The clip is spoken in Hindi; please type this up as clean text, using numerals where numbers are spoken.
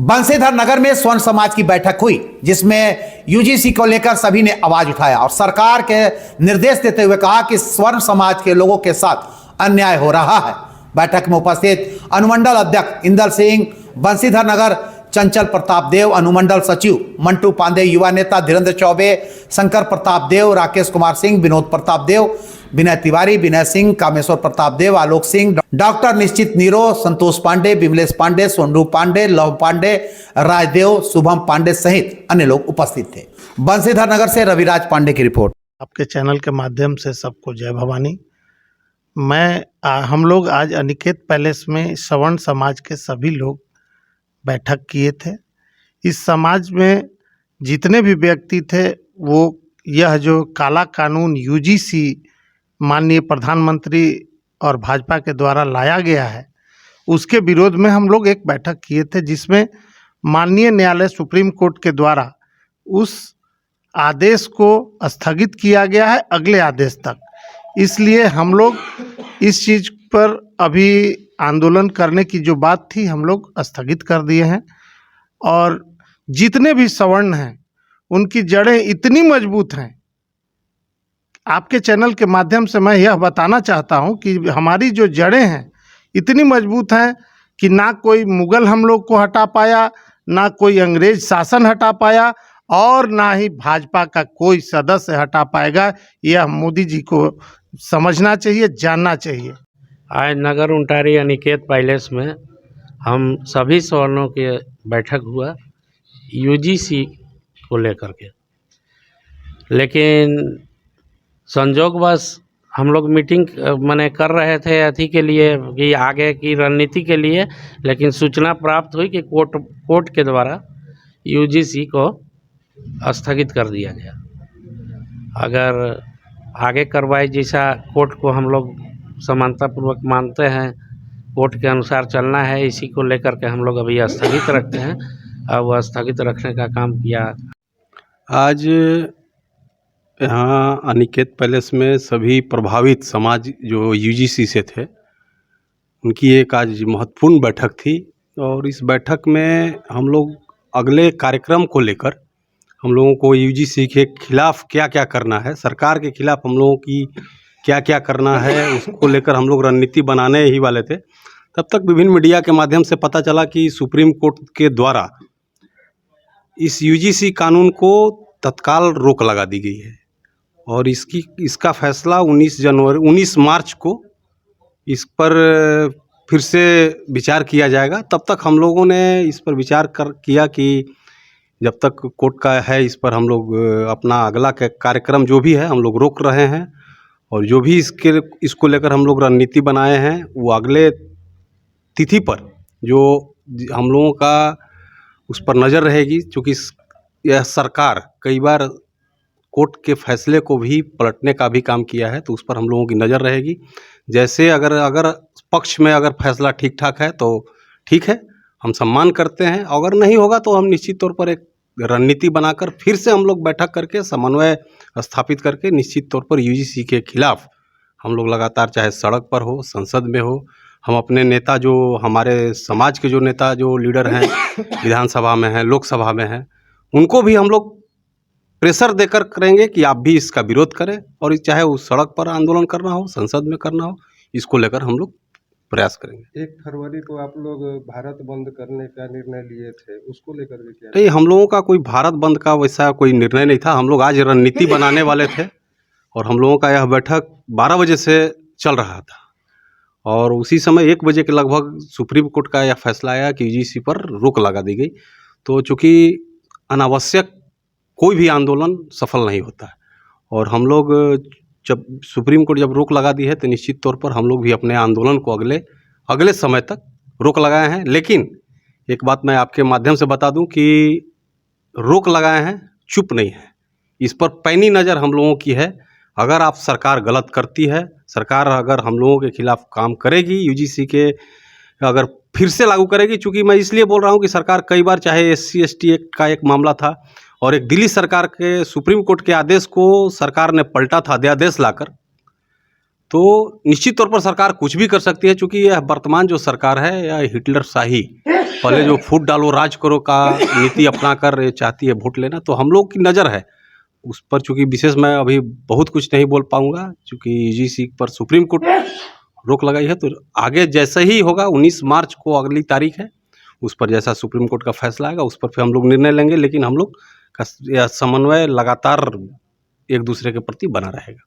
बंसीधर नगर में स्वर्ण समाज की बैठक हुई, जिसमें यूजीसी को लेकर सभी ने आवाज उठाया और सरकार के निर्देश देते हुए कहा कि स्वर्ण समाज के लोगों के साथ अन्याय हो रहा है। बैठक में उपस्थित अनुमंडल अध्यक्ष इंदल सिंह, बंसीधर नगर चंचल प्रताप देव, अनुमंडल सचिव मंटू पांडे, युवा नेता धीरेन्द्र चौबे, शंकर प्रताप देव, राकेश कुमार सिंह, विनोद प्रताप देव, विनय तिवारी, विनय सिंह, कामेश्वर प्रताप देव, आलोक सिंह, डॉक्टर निश्चित नीरो, संतोष पांडे, विमलेश पांडे, सोनू पांडे, लव पांडे, राजदेव, शुभम पांडे सहित अन्य लोग उपस्थित थे। बंसीधर नगर से रविराज पांडे की रिपोर्ट। आपके चैनल के माध्यम से सबको जय भवानी। हम लोग आज अनिकेत पैलेस में सवर्ण समाज के सभी लोग बैठक किए थे। इस समाज में जितने भी व्यक्ति थे वो यह जो काला कानून यूजीसी माननीय प्रधानमंत्री और भाजपा के द्वारा लाया गया है, उसके विरोध में हम लोग एक बैठक किए थे, जिसमें माननीय न्यायालय सुप्रीम कोर्ट के द्वारा उस आदेश को स्थगित किया गया है अगले आदेश तक। इसलिए हम लोग इस चीज़ पर अभी आंदोलन करने की जो बात थी हम लोग स्थगित कर दिए हैं। और जितने भी सवर्ण हैं उनकी जड़ें इतनी मजबूत हैं, आपके चैनल के माध्यम से मैं यह बताना चाहता हूं कि हमारी जो जड़ें हैं इतनी मजबूत हैं कि ना कोई मुगल हम लोग को हटा पाया, ना कोई अंग्रेज शासन हटा पाया और ना ही भाजपा का कोई सदस्य हटा पाएगा। यह मोदी जी को समझना चाहिए, जानना चाहिए। आज नगर उंटारी अनिकेत पैलेस में हम सभी सवर्णों के बैठक हुआ यूजीसी को लेकर के, लेकिन संजोगवश हम लोग मीटिंग माने कर रहे थे अथी के लिए कि आगे की रणनीति के लिए, लेकिन सूचना प्राप्त हुई कि कोर्ट के द्वारा यूजीसी को स्थगित कर दिया गया। अगर आगे कार्रवाई जैसा कोर्ट को हम लोग समानतापूर्वक मानते हैं, कोर्ट के अनुसार चलना है, इसी को लेकर के हम लोग अभी स्थगित रखते हैं। अब वह स्थगित रखने का काम किया। आज यहाँ अनिकेत पैलेस में सभी प्रभावित समाज जो यूजीसी से थे उनकी एक आज महत्वपूर्ण बैठक थी और इस बैठक में हम लोग अगले कार्यक्रम को लेकर हम लोगों को यूजीसी के खिलाफ क्या क्या करना है, सरकार के खिलाफ हम लोगों की क्या क्या करना है, उसको लेकर हम लोग रणनीति बनाने ही वाले थे। तब तक विभिन्न मीडिया के माध्यम से पता चला कि सुप्रीम कोर्ट के द्वारा इस यूजीसी कानून को तत्काल रोक लगा दी गई है और इसका फैसला 19 मार्च को इस पर फिर से विचार किया जाएगा। तब तक हम लोगों ने इस पर विचार किया कि जब तक कोर्ट का है इस पर हम लोग अपना अगला कार्यक्रम जो भी है हम लोग रोक रहे हैं और जो भी इसको लेकर हम लोग रणनीति बनाए हैं वो अगले तिथि पर जो हम लोगों का उस पर नज़र रहेगी। क्योंकि यह सरकार कई बार कोर्ट के फैसले को भी पलटने का भी काम किया है, तो उस पर हम लोगों की नज़र रहेगी। जैसे अगर पक्ष में अगर फैसला ठीक ठाक है तो ठीक है, हम सम्मान करते हैं। अगर नहीं होगा तो हम निश्चित तौर पर एक रणनीति बनाकर फिर से हम लोग बैठक करके समन्वय स्थापित करके निश्चित तौर पर यूजीसी के खिलाफ हम लोग लगातार, चाहे सड़क पर हो, संसद में हो, हम अपने नेता जो हमारे समाज के जो नेता जो लीडर हैं विधानसभा में हैं, लोकसभा में हैं, उनको भी हम लोग प्रेशर देकर करेंगे कि आप भी इसका विरोध करें और चाहे उस सड़क पर आंदोलन करना हो, संसद में करना हो, इसको लेकर हम लोग प्रयास करेंगे। 1 फरवरी को आप लोग भारत बंद करने का निर्णय लिए थे, उसको लेकर के क्या? नहीं, हम लोगों का कोई भारत बंद का वैसा कोई निर्णय नहीं था। हम लोग आज रणनीति बनाने वाले थे और हम लोगों का यह बैठक 12 बजे से चल रहा था और उसी समय 1 बजे के लगभग सुप्रीम कोर्ट का यह फैसला आया कि यूजीसी पर रोक लगा दी गई। तो चूँकि अनावश्यक कोई भी आंदोलन सफल नहीं होता है और हम लोग जब सुप्रीम कोर्ट जब रोक लगा दी है तो निश्चित तौर पर हम लोग भी अपने आंदोलन को अगले समय तक रोक लगाए हैं। लेकिन एक बात मैं आपके माध्यम से बता दूं कि रोक लगाए हैं, चुप नहीं है। इस पर पैनी नज़र हम लोगों की है। अगर आप सरकार गलत करती है, सरकार अगर हम लोगों के खिलाफ काम करेगी, यूजीसी के अगर फिर से लागू करेगी, चूँकि मैं इसलिए बोल रहा हूँ कि सरकार कई बार, चाहे SC/ST एक्ट का एक मामला था और एक दिल्ली सरकार के सुप्रीम कोर्ट के आदेश को सरकार ने पलटा था अध्यादेश लाकर, तो निश्चित तौर पर सरकार कुछ भी कर सकती है, क्योंकि यह वर्तमान जो सरकार है यह हिटलर शाही, पहले जो फूट डालो राज करो का नीति अपना कर चाहती है वोट लेना। तो हम लोग की नज़र है उस पर, चूँकि विशेष मैं अभी बहुत कुछ नहीं बोल पाऊँगा, चूँकि यूजीसी पर सुप्रीम कोर्ट रोक लगाई है। तो आगे जैसे ही होगा, 19 मार्च को अगली तारीख है, उस पर जैसा सुप्रीम कोर्ट का फैसला आएगा उस पर फिर हम लोग निर्णय लेंगे। लेकिन हम लोग का यह समन्वय लगातार एक दूसरे के प्रति बना रहेगा।